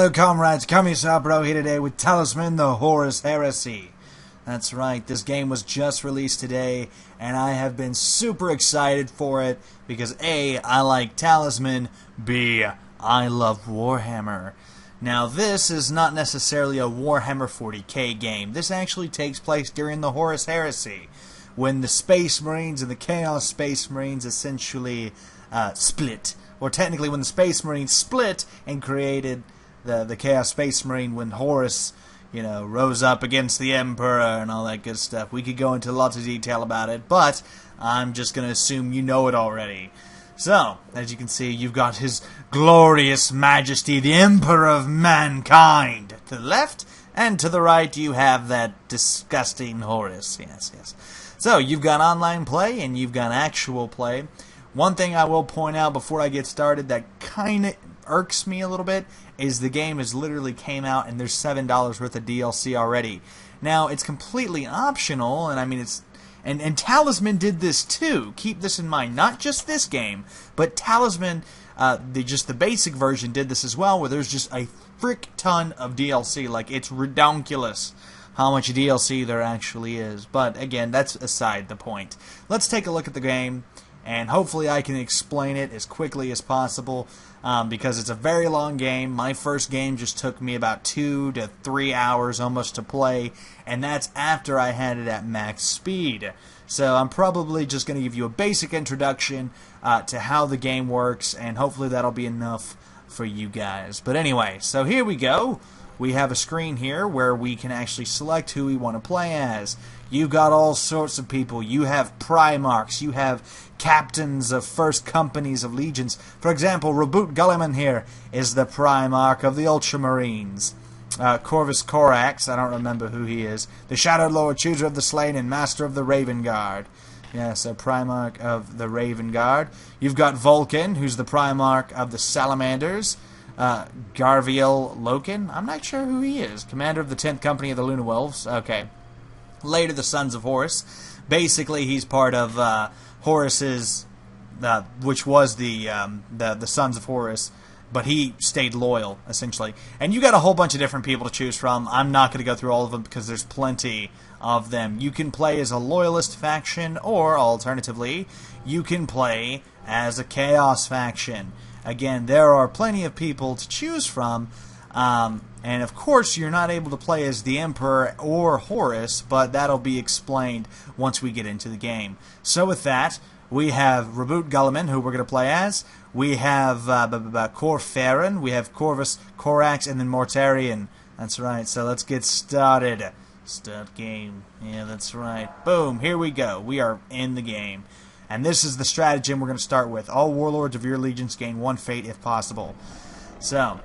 Hello comrades, Commissar Bro here today with Talisman, the Horus Heresy. That's right, this game was just released today, and I have been super excited for it because A, I like Talisman, B, I love Warhammer. Now this is not necessarily a Warhammer 40k game. This actually takes place during the Horus Heresy, when the Space Marines and the Chaos Space Marines essentially split. Or technically when the Space Marines split and created the Chaos Space Marine when Horus, rose up against the Emperor and all that good stuff. We could go into lots of detail about it, but I'm just going to assume you know it already. So, as you can see, you've got His Glorious Majesty, the Emperor of Mankind, to the left, and to the right you have that disgusting Horus. Yes. So, you've got online play and you've got actual play. One thing I will point out before I get started that kind of irks me a little bit is the game has literally came out and there's $7 worth of DLC already. Now, it's completely optional, and I mean, and Talisman did this too. Keep this in mind. Not just this game, but Talisman, the basic version did this as well, where there's just a frick ton of DLC. Like, it's redonkulous how much DLC there actually is. But again, that's aside the point. Let's take a look at the game, and hopefully I can explain it as quickly as possible, because it's a very long game. My first game just took me about 2 to 3 hours almost to play, and that's after I had it at max speed. So I'm probably just going to give you a basic introduction to how the game works, and hopefully that'll be enough for you guys. But anyway, so here we go. We have a screen here where we can actually select who we want to play as. You've got all sorts of people. You have Primarchs. You have captains of first companies of legions. For example, Reboot Gulliman here is the Primarch of the Ultramarines. Corvus Corax, I don't remember who he is. The Shadow Lord, Chooser of the Slain, and Master of the Raven Guard. Yeah, so Primarch of the Raven Guard. You've got Vulcan, who's the Primarch of the Salamanders. Garviel Loken, I'm not sure who he is. Commander of the 10th Company of the Luna Wolves. Okay. Later, the Sons of Horus. Basically, he's part of Horus's, which was the Sons of Horus, but he stayed loyal, essentially. And you got a whole bunch of different people to choose from. I'm not going to go through all of them because there's plenty of them. You can play as a loyalist faction, or alternatively, you can play as a chaos faction. Again, there are plenty of people to choose from, and of course you're not able to play as the Emperor or Horus, but that'll be explained once we get into the game. So with that, we have Reboot Gulliman, who we're going to play as. We have Corfarin, we have Corvus Corax, and then Mortarion. That's right, so let's get started. Start game. Yeah, that's right. Boom, here we go. We are in the game. And this is the stratagem we're going to start with. All warlords of your legions gain 1 fate if possible. So,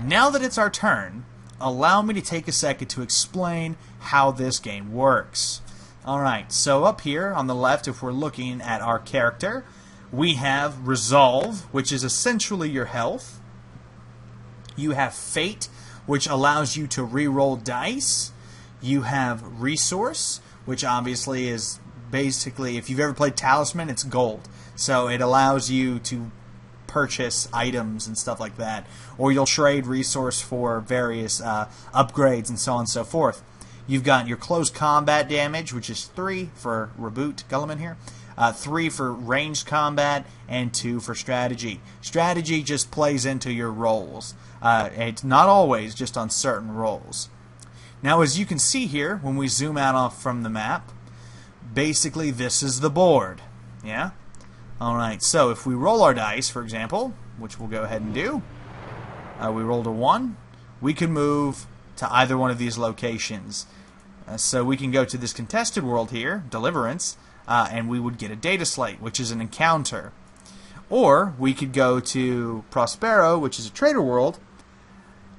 now that it's our turn, allow me to take a second to explain how this game works. Alright, so up here on the left, if we're looking at our character, we have Resolve, which is essentially your health. You have Fate, which allows you to re-roll dice. You have Resource, which obviously is basically, if you've ever played Talisman, it's gold. So it allows you to purchase items and stuff like that. Or you'll trade resource for various upgrades and so on and so forth. You've got your close combat damage, which is 3 for Reboot Gulliman here. 3 for ranged combat, and 2 for strategy. Strategy just plays into your rolls. It's not always, just on certain rolls. Now, as you can see here, when we zoom out off from the map, basically, this is the board. Yeah? Alright, so if we roll our dice, for example, which we'll go ahead and do, we rolled a 1, we can move to either one of these locations. So we can go to this contested world here, Deliverance, and we would get a data slate, which is an encounter. Or we could go to Prospero, which is a trader world,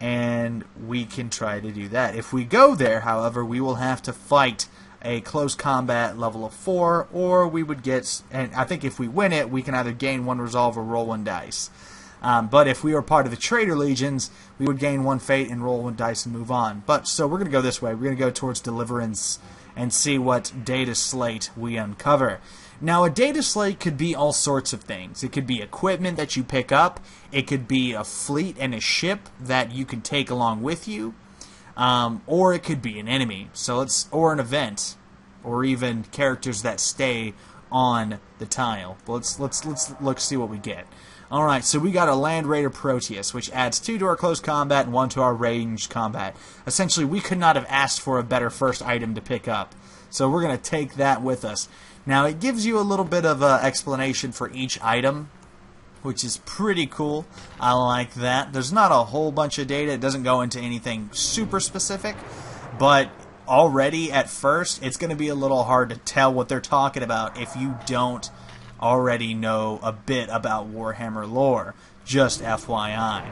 and we can try to do that. If we go there, however, we will have to fight a close combat level of 4, or we would get, and I think if we win it, we can either gain 1 resolve or roll 1 dice. But if we were part of the Traitor Legions, we would gain 1 fate and roll 1 dice and move on. But so we're going to go this way. We're going to go towards Deliverance and see what data slate we uncover. Now, a data slate could be all sorts of things. It could be equipment that you pick up. It could be a fleet and a ship that you can take along with you. Or it could be an enemy. Or an event. Or even characters that stay on the tile. Let's look, see what we get. Alright, so we got a Land Raider Proteus, which adds 2 to our close combat and 1 to our ranged combat. Essentially, we could not have asked for a better first item to pick up. So we're going to take that with us. Now, it gives you a little bit of an explanation for each item, which is pretty cool. I like that. There's not a whole bunch of data. It doesn't go into anything super specific, but already at first, it's going to be a little hard to tell what they're talking about if you don't already know a bit about Warhammer lore. Just FYI.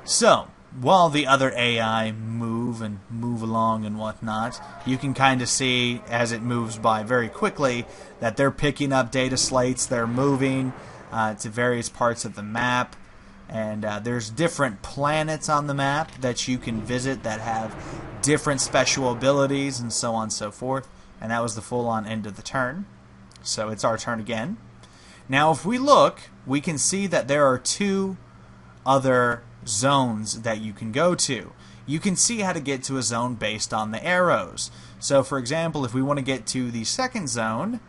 So, while the other AI move along and whatnot, you can kind of see as it moves by very quickly that they're picking up data slates, they're moving to various parts of the map, and there's different planets on the map that you can visit that have different special abilities and so on and so forth, and that was the full-on end of the turn. So it's our turn again. Now if we look, we can see that there are 2 other zones that you can go to. You can see how to get to a zone based on the arrows. So for example, if we want to get to the second zone,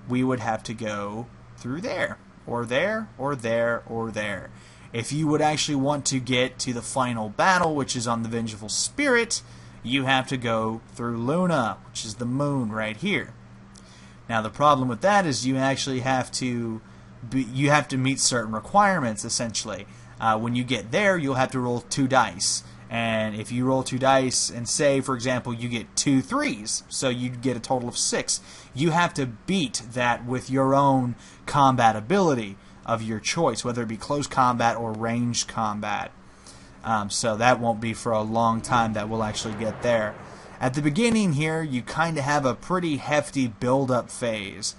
we would have to go through there, or there, or there, or there. If you would actually want to get to the final battle, which is on the Vengeful Spirit, you have to go through Luna, which is the moon right here. Now the problem with that is you actually have to meet certain requirements essentially. When you get there, you'll have to roll 2 dice. And if you roll 2 dice and say, for example, you get 2 3s, so you get a total of 6, you have to beat that with your own combat ability of your choice, whether it be close combat or ranged combat. So that won't be for a long time that we'll actually get there. At the beginning here, you kind of have a pretty hefty build-up phase.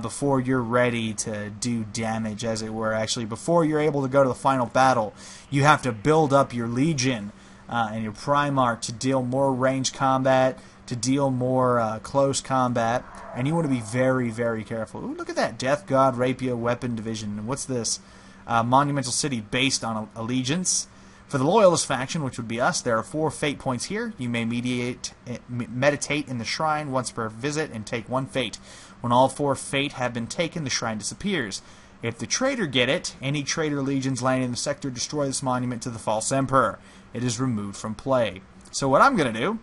Before you're ready to do damage, as it were. Actually, before you're able to go to the final battle, you have to build up your Legion and your Primarch to deal more ranged combat, to deal more close combat, and you want to be very, very careful. Ooh, look at that. Death God Rapier Weapon Division. What's this? Monumental City based on allegiance. For the Loyalist faction, which would be us, there are 4 fate points here. You may meditate in the shrine once per visit and take 1 fate. When all 4 fate have been taken, the shrine disappears. If the traitor get it, any traitor legions landing in the sector destroy this monument to the false emperor. It is removed from play. So what I'm going to do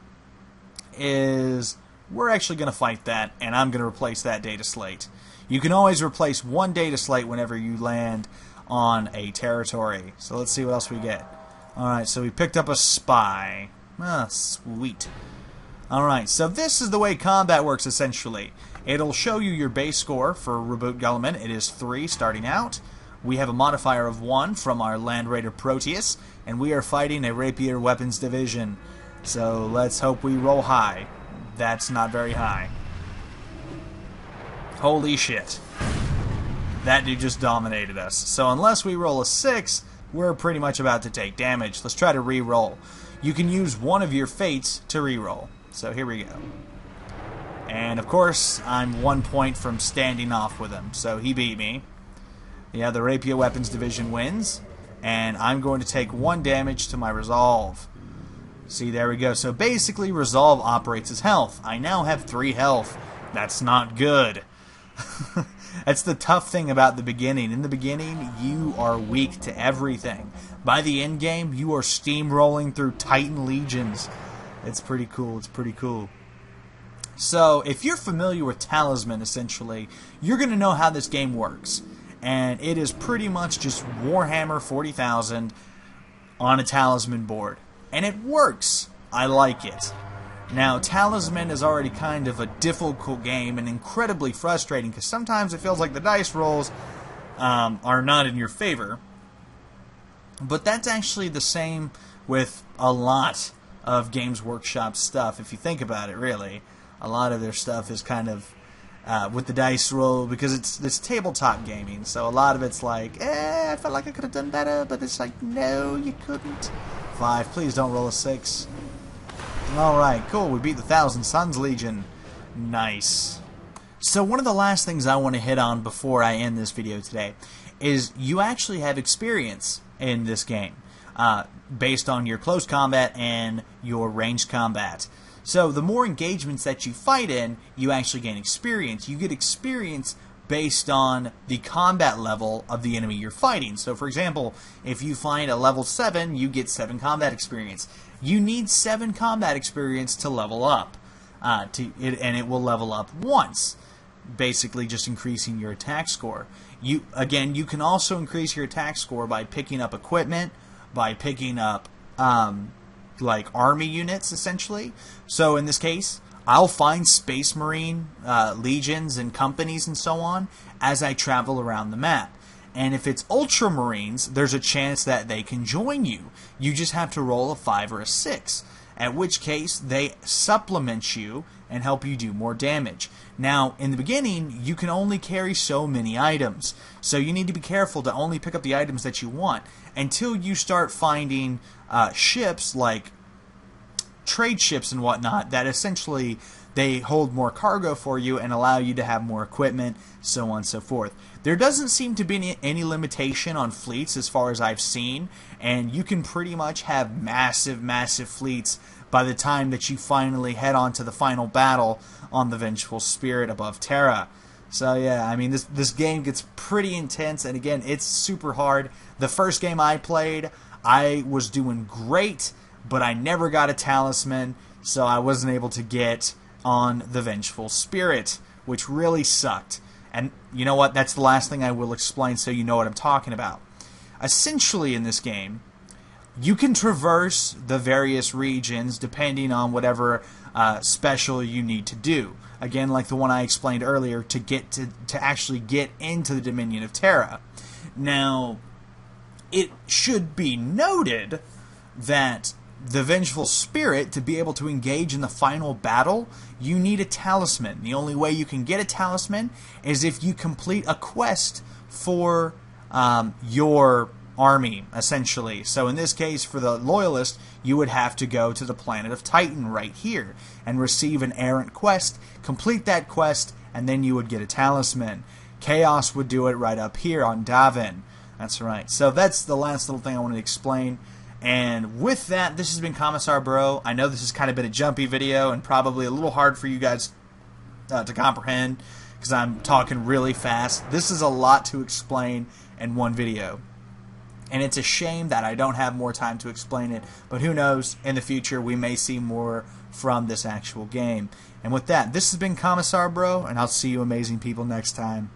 is we're actually going to fight that, and I'm going to replace that data slate. You can always replace 1 data slate whenever you land on a territory. So let's see what else we get. Alright, so we picked up a spy. Ah, sweet. Alright, so this is the way combat works essentially. It'll show you your base score for Reboot Guilliman. It is 3 starting out. We have a modifier of 1 from our Land Raider Proteus, and we are fighting a Rapier Weapons Division. So let's hope we roll high. That's not very high. Holy shit. That dude just dominated us. So unless we roll a 6, we're pretty much about to take damage. Let's try to re-roll. You can use one of your fates to re-roll. So here we go. And of course, I'm 1 point from standing off with him. So he beat me. Yeah, the Rapier Weapons Division wins. And I'm going to take 1 damage to my Resolve. See, there we go. So basically, Resolve operates as health. I now have 3 health. That's not good. That's the tough thing about the beginning. In the beginning, you are weak to everything. By the end game, you are steamrolling through Titan legions. It's pretty cool. It's pretty cool. So, if you're familiar with Talisman, essentially, you're going to know how this game works. And it is pretty much just Warhammer 40,000 on a Talisman board. And it works. I like it. Now, Talisman is already kind of a difficult game and incredibly frustrating because sometimes it feels like the dice rolls are not in your favor. But that's actually the same with a lot of Games Workshop stuff, if you think about it, really. A lot of their stuff is kind of with the dice roll because it's tabletop gaming. So a lot of it's like, I felt like I could have done better, but it's like, no, you couldn't. 5, please don't roll a 6. Alright, cool. We beat the Thousand Suns Legion. Nice. So one of the last things I want to hit on before I end this video today is you actually have experience in this game based on your close combat and your ranged combat. So the more engagements that you fight in, you actually gain experience. You get experience based on the combat level of the enemy you're fighting. So for example, if you find a level 7, you get 7 combat experience. You need 7 combat experience to level up, and it will level up once, basically just increasing your attack score. You can also increase your attack score by picking up equipment, by picking up like army units, essentially. So in this case, I'll find Space Marine legions and companies and so on as I travel around the map. And if it's Ultramarines, there's a chance that they can join you. You just have to roll a 5 or a 6, at which case they supplement you and help you do more damage. Now, in the beginning, you can only carry so many items, so you need to be careful to only pick up the items that you want until you start finding ships like trade ships and whatnot that essentially they hold more cargo for you and allow you to have more equipment, so on and so forth. There doesn't seem to be any limitation on fleets as far as I've seen, and you can pretty much have massive fleets by the time that you finally head on to the final battle on the Vengeful Spirit above Terra. So yeah, I mean, this game gets pretty intense, and again, it's super hard. The first game I played, I was doing great, but I never got a Talisman, so I wasn't able to get on the Vengeful Spirit, which really sucked. And you know what? That's the last thing I will explain so you know what I'm talking about. Essentially in this game, you can traverse the various regions depending on whatever special you need to do. Again, like the one I explained earlier, to actually get into the Dominion of Terra. Now, it should be noted that the Vengeful Spirit, to be able to engage in the final battle, you need a Talisman. The only way you can get a Talisman is if you complete a quest for your army, essentially. So in this case, for the Loyalist, you would have to go to the planet of Titan right here and receive an errant quest, complete that quest, and then you would get a Talisman. Chaos would do it right up here on Davin. That's right. So that's the last little thing I wanted to explain. And with that, this has been Commissar Bro. I know this has kind of been a jumpy video and probably a little hard for you guys to comprehend because I'm talking really fast. This is a lot to explain in one video. And it's a shame that I don't have more time to explain it, but who knows, in the future we may see more from this actual game. And with that, this has been Commissar Bro, and I'll see you amazing people next time.